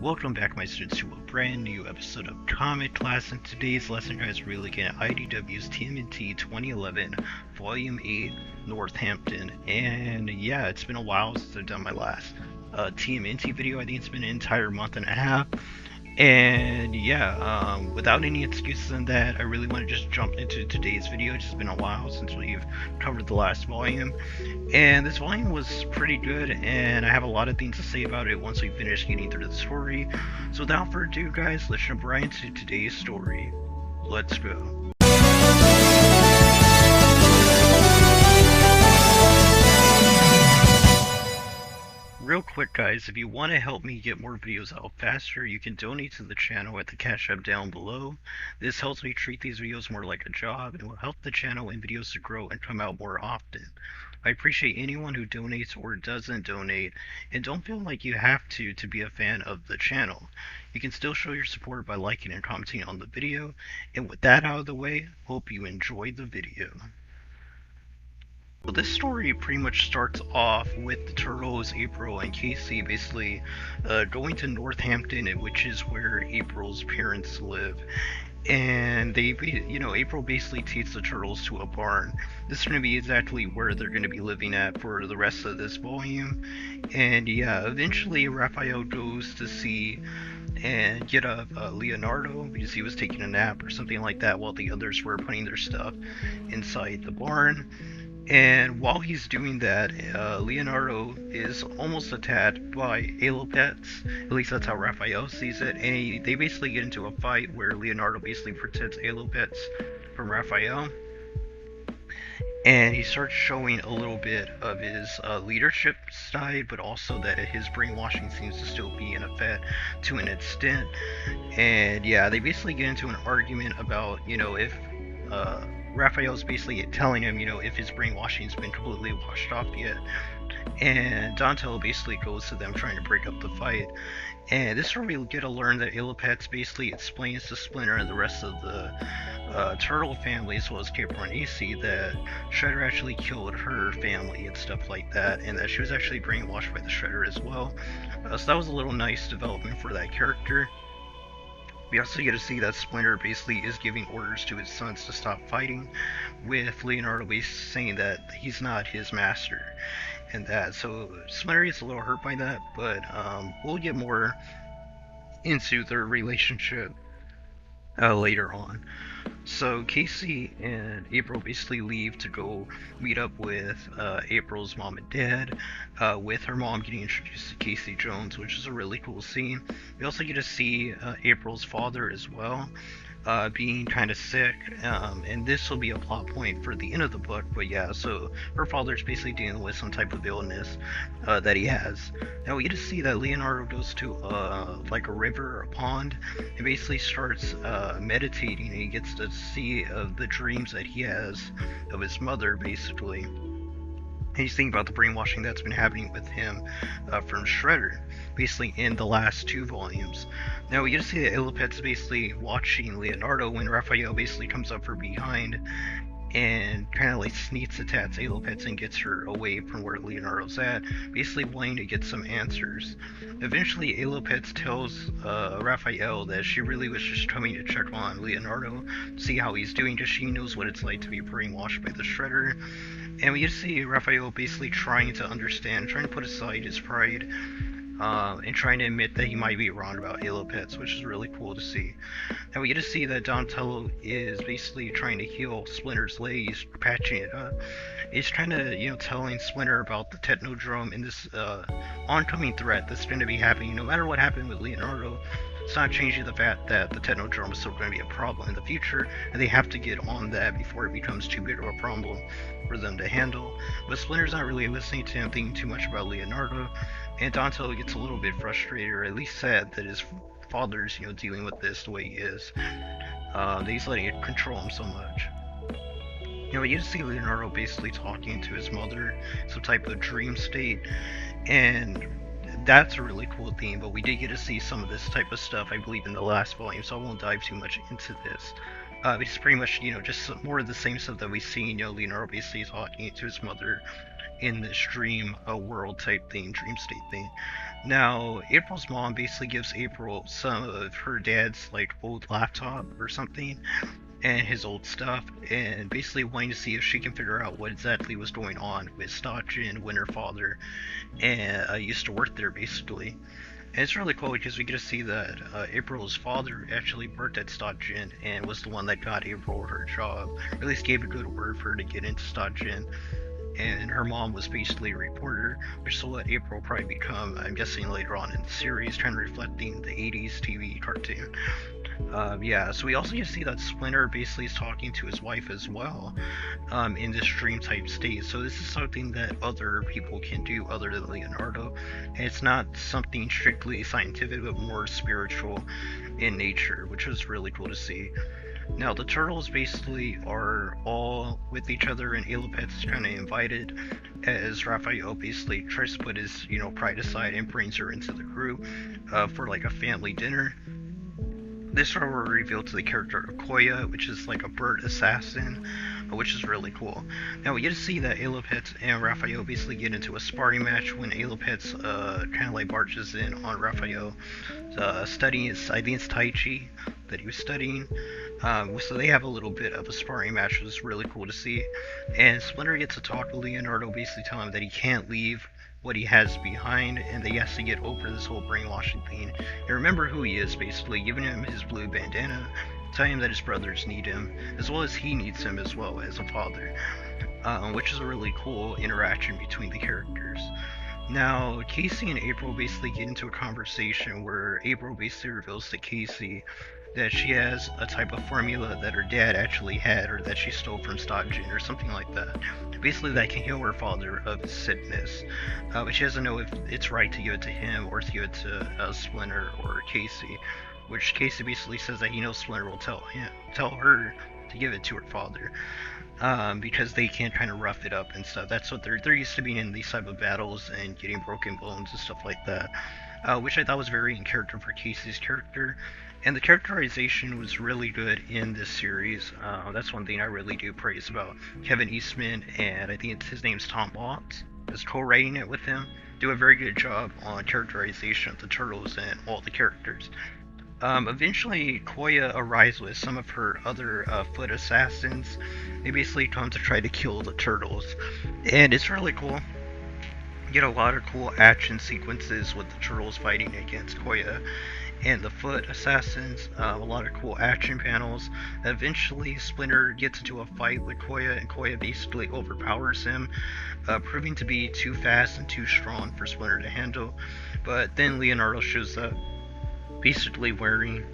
Welcome back, my students, to a brand new episode of Comic Class. And today's lesson, guys, we're looking at IDW's TMNT 2011 Volume 8 Northampton. And yeah, it's been a while since I've done my last TMNT video. I think it's been an entire month and a half. And yeah, without any excuses in that, I really want to just jump into today's video. It's just been a while since we've covered the last volume. And this volume was pretty good, and I have a lot of things to say about it once we finish getting through the story. So without further ado, guys, let's jump right into today's story. Let's go. Real quick, guys, if you want to help me get more videos out faster, you can donate to the channel at the Cash App down below. This helps me treat these videos more like a job and will help the channel and videos to grow and come out more often. I appreciate anyone who donates or doesn't donate, and don't feel like you have to be a fan of the channel. You can still show your support by liking and commenting on the video, and with that out of the way, hope you enjoyed the video. Well, this story pretty much starts off with the Turtles, April, and Casey basically going to Northampton, which is where April's parents live. And April basically takes the Turtles to a barn. This is going to be exactly where they're going to be living at for the rest of this volume. And yeah, eventually Raphael goes to see and get up Leonardo because he was taking a nap or something like that while the others were putting their stuff inside the barn. And while he's doing that, Leonardo is almost attacked by Alopets. At least that's how Raphael sees it. And they basically get into a fight where Leonardo basically protects Alopets from Raphael. And he starts showing a little bit of his leadership side, but also that his brainwashing seems to still be in effect to an extent. And yeah, they basically get into an argument about, if Raphael's basically telling him, if his brainwashing's been completely washed off yet. And Donatello basically goes to them trying to break up the fight. And this is where we get to learn that Illipets basically explains to Splinter and the rest of the Turtle family, as well as Capricorn AC, that Shredder actually killed her family and stuff like that, and that she was actually brainwashed by the Shredder as well. So that was a little nice development for that character. We also get to see that Splinter basically is giving orders to his sons to stop fighting, with Leonardo basically saying that he's not his master, and that. So Splinter gets a little hurt by that, but we'll get more into their relationship later on. So Casey and April basically leave to go meet up with April's mom and dad, with her mom getting introduced to Casey Jones, which is a really cool scene. We also get to see April's father as well, being kind of sick, and this will be a plot point for the end of the book. But yeah, so her father's basically dealing with some type of illness that he has. Now we get to see that Leonardo goes to like a river or a pond and basically starts meditating, and he gets to see the dreams that he has of his mother, basically. And he's thinking about the brainwashing that's been happening with him from Shredder, basically in the last two volumes. Now we get to see that Illipet's basically watching Leonardo when Raphael basically comes up from behind and kind of like sneaks attacks Alopets and gets her away from where Leonardo's at, basically wanting to get some answers. Eventually, Alopets tells Raphael that she really was just coming to check on Leonardo, see how he's doing, because she knows what it's like to be brainwashed by the Shredder. And we get to see Raphael basically trying to understand, trying to put aside his pride, and trying to admit that he might be wrong about Alopets, which is really cool to see. Now we get to see that Donatello is basically trying to heal Splinter's leg. He's patching it up. He's kind of, telling Splinter about the Technodrome and this oncoming threat that's going to be happening. No matter what happened with Leonardo, it's not changing the fact that the Technodrome is still going to be a problem in the future, and they have to get on that before it becomes too big of a problem for them to handle. But Splinter's not really listening to him, thinking too much about Leonardo, and Donatello gets a little bit frustrated, or at least sad, that his father's, dealing with this the way he is. That he's letting it control him so much. We get to see Leonardo basically talking to his mother, some type of dream state, and that's a really cool theme, but we did get to see some of this type of stuff, I believe, in the last volume, so I won't dive too much into this. It's pretty much, just more of the same stuff that we've seen, Leonardo basically talking to his mother in this dream world type thing, dream state thing. Now, April's mom basically gives April some of her dad's like old laptop or something and his old stuff, and basically wanting to see if she can figure out what exactly was going on with Stochin when her father and used to work there basically. And it's really cool because we get to see that April's father actually worked at Stochin and was the one that got April her job, or at least gave a good word for her to get into Stochin. And her mom was basically a reporter, which is what April probably become, I'm guessing later on in the series, kind of reflecting the 80s TV cartoon. Yeah, so we also get to see that Splinter basically is talking to his wife as well, in this dream type state. So this is something that other people can do other than Leonardo. And it's not something strictly scientific, but more spiritual in nature, which was really cool to see. Now the turtles basically are all with each other, and Elopet's kind of invited as Raphael basically tries to put his pride aside and brings her into the group for like a family dinner. This one will reveal to the character of Koya, which is like a bird assassin, which is really cool. Now we get to see that Elopet and Raphael basically get into a sparring match when Elopet's kind of like barges in on Raphael, studying his, I think it's Tai Chi that he was studying. So they have a little bit of a sparring match, which is really cool to see. And Splinter gets to talk to Leonardo, basically telling him that he can't leave what he has behind, and that he has to get over this whole brainwashing thing and remember who he is, basically giving him his blue bandana, telling him that his brothers need him as well as he needs him as well as a father, which is a really cool interaction between the characters. Now Casey and April basically get into a conversation where April basically reveals to Casey that she has a type of formula that her dad actually had, or that she stole from Stockton or something like that. Basically that can heal her father of his sickness, but she doesn't know if it's right to give it to him or to give it to Splinter or Casey, which Casey basically says that he knows Splinter will tell her to give it to her father, because they can kind of rough it up and stuff. That's what they're used to being in these type of battles and getting broken bones and stuff like that, which I thought was very in character for Casey's character. And the characterization was really good in this series. That's one thing I really do praise about Kevin Eastman, and I think his name's Tom Watts, is co-writing it with him. Do a very good job on characterization of the turtles and all the characters. Eventually, Koya arrives with some of her other foot assassins. They basically come to try to kill the turtles, and it's really cool. You get a lot of cool action sequences with the turtles fighting against Koya and the foot assassins, a lot of cool action panels. Eventually Splinter gets into a fight with Koya, and Koya basically overpowers him, proving to be too fast and too strong for Splinter to handle. But then Leonardo shows up, basically wearing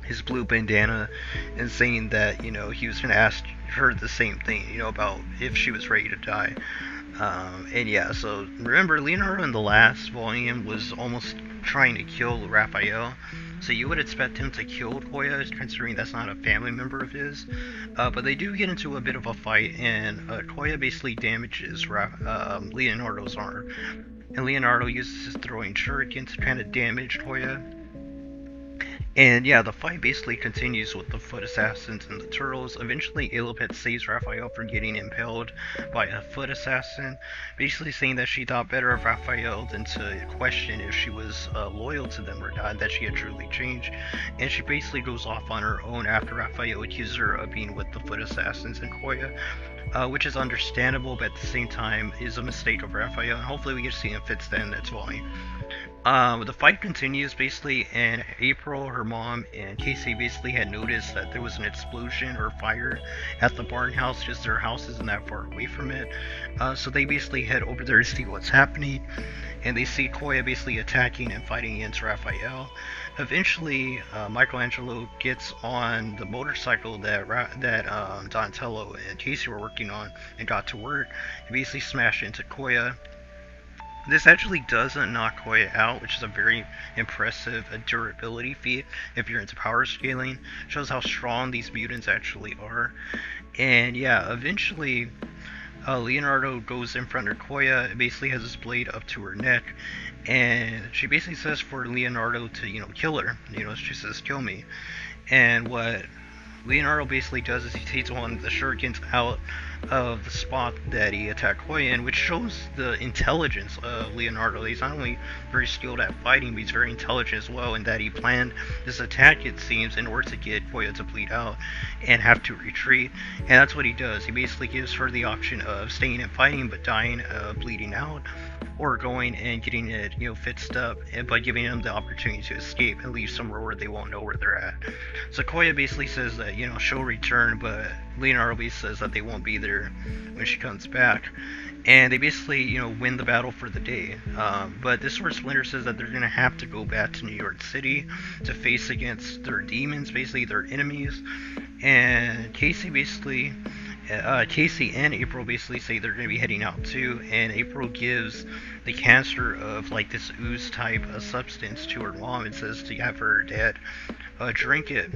his blue bandana and saying that he was going to ask her the same thing, about if she was ready to die. And yeah, so remember, Leonardo in the last volume was almost trying to kill Raphael, so you would expect him to kill Koya, considering that's not a family member of his. But they do get into a bit of a fight, and Koya basically damages Leonardo's arm, and Leonardo uses his throwing shuriken to kind of damage Koya. And yeah, the fight basically continues with the foot assassins and the turtles. Eventually, Elopet saves Raphael from getting impaled by a foot assassin, basically saying that she thought better of Raphael than to question if she was loyal to them or not, that she had truly changed. And she basically goes off on her own after Raphael accuses her of being with the foot assassins and Koya, which is understandable, but at the same time is a mistake of Raphael, and hopefully we get to see him fits the end that's volume. The fight continues basically, and April, her mom, and Casey basically had noticed that there was an explosion or fire at the barn house, just their house isn't that far away from it. So they basically head over there to see what's happening, and they see Koya basically attacking and fighting against Raphael. Eventually, Michelangelo gets on the motorcycle that Donatello and Casey were working on and got to work, and basically smashed into Koya. This actually doesn't knock Koya out, which is a very impressive durability feat if you're into power scaling. Shows how strong these mutants actually are. And yeah, eventually Leonardo goes in front of Koya, basically has his blade up to her neck, and she basically says for Leonardo to, kill her. She says, kill me. And what Leonardo basically does is he takes one of the shurikens out of the spot that he attacked Koya in, which shows the intelligence of Leonardo. He's not only very skilled at fighting, but he's very intelligent as well, in that he planned this attack, it seems, in order to get Koya to bleed out and have to retreat. And that's what he does. He basically gives her the option of staying and fighting but dying, bleeding out, or going and getting it, fixed up, but giving them the opportunity to escape and leave somewhere where they won't know where they're at. So Koya basically says that, she'll return, but Leonardo basically says that they won't be there when she comes back. And they basically, win the battle for the day. But this is where Splinter says that they're going to have to go back to New York City to face against their demons, basically their enemies. And Casey and April basically say they're going to be heading out too, and April gives the canister of like this ooze type of substance to her mom and says to have her dad drink it.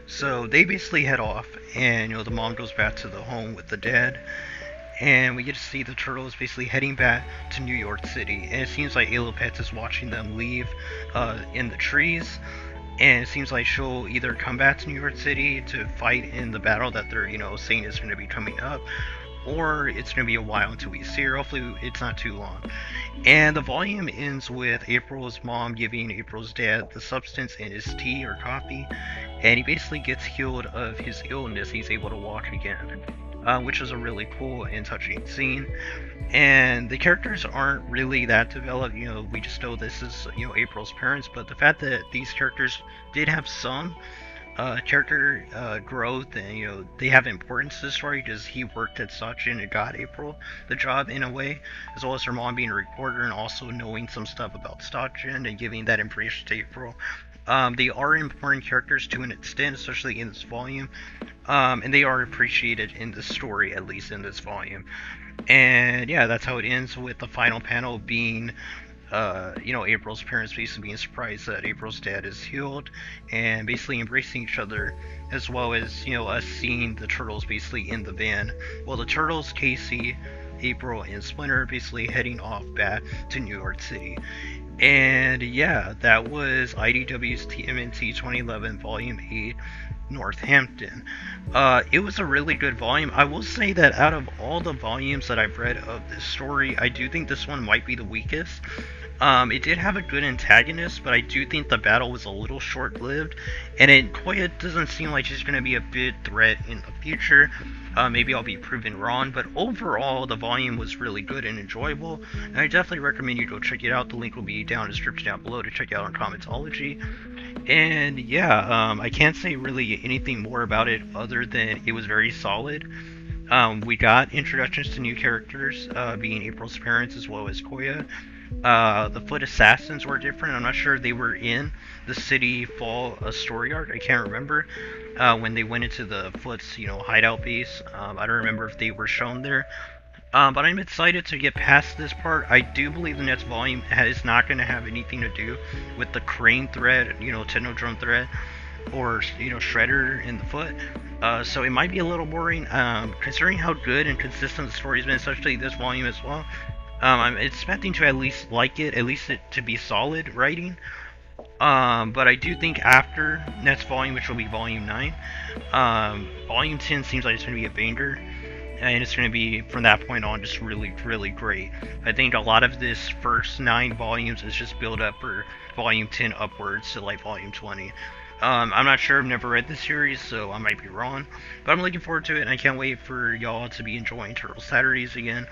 So they basically head off, and the mom goes back to the home with the dad, and we get to see the turtles basically heading back to New York City, and it seems like Elopet is watching them leave in the trees. And it seems like she'll either come back to New York City to fight in the battle that they're, saying is going to be coming up, or it's going to be a while until we see her. Hopefully it's not too long. And the volume ends with April's mom giving April's dad the substance in his tea or coffee, and he basically gets healed of his illness. He's able to walk again, which is a really cool and touching scene. And the characters aren't really that developed, we just know this is, April's parents, but the fact that these characters did have some character growth, and they have importance to the story because he worked at Sachin and got April the job in a way, as well as her mom being a reporter and also knowing some stuff about Sachin and giving that information to April. They are important characters to an extent, especially in this volume, and they are appreciated in the story, at least in this volume. And yeah, that's how it ends, with the final panel being April's parents basically being surprised that April's dad is healed and basically embracing each other, as well as us seeing the turtles basically in the van. Well, the turtles, Casey, April, and Splinter basically heading off back to New York City. And yeah, that was IDW's TMNT 2011 Volume 8, Northampton. It was a really good volume. I will say that out of all the volumes that I've read of this story, I do think this one might be the weakest. It did have a good antagonist, but I do think the battle was a little short-lived, and Koya doesn't seem like she's going to be a big threat in the future. Maybe I'll be proven wrong, but overall the volume was really good and enjoyable, and I definitely recommend you go check it out. The link will be down in the description down below to check it out on Commentology. And yeah, I can't say really anything more about it other than it was very solid. We got introductions to new characters, being April's parents as well as Koya. The Foot Assassins were different. I'm not sure they were in the City Fall story arc. I can't remember when they went into the Foot's hideout base. I don't remember if they were shown there. But I'm excited to get past this part. I do believe the next volume is not going to have anything to do with the Crane thread, Technodrome thread, or Shredder in the Foot. So it might be a little boring, considering how good and consistent the story's been, especially this volume as well. I'm expecting to at least like it, at least it to be solid writing. But I do think after next volume, which will be volume 9, volume 10 seems like it's going to be a banger, and it's going to be, from that point on, just really, really great. I think a lot of this first 9 volumes is just build up for volume 10 upwards to like volume 20. I'm not sure, I've never read this series, so I might be wrong, but I'm looking forward to it, and I can't wait for y'all to be enjoying Turtle Saturdays again.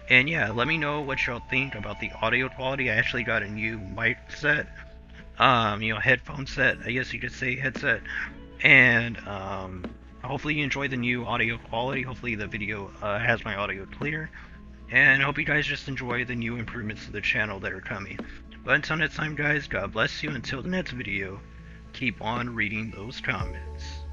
And yeah, let me know what y'all think about the audio quality. I actually got a new mic set, headphone set, I guess you could say, headset, and hopefully you enjoy the new audio quality. Hopefully the video has my audio clear, and I hope you guys just enjoy the new improvements to the channel that are coming. But until next time, guys, God bless you. Until the next video, keep on reading those comments.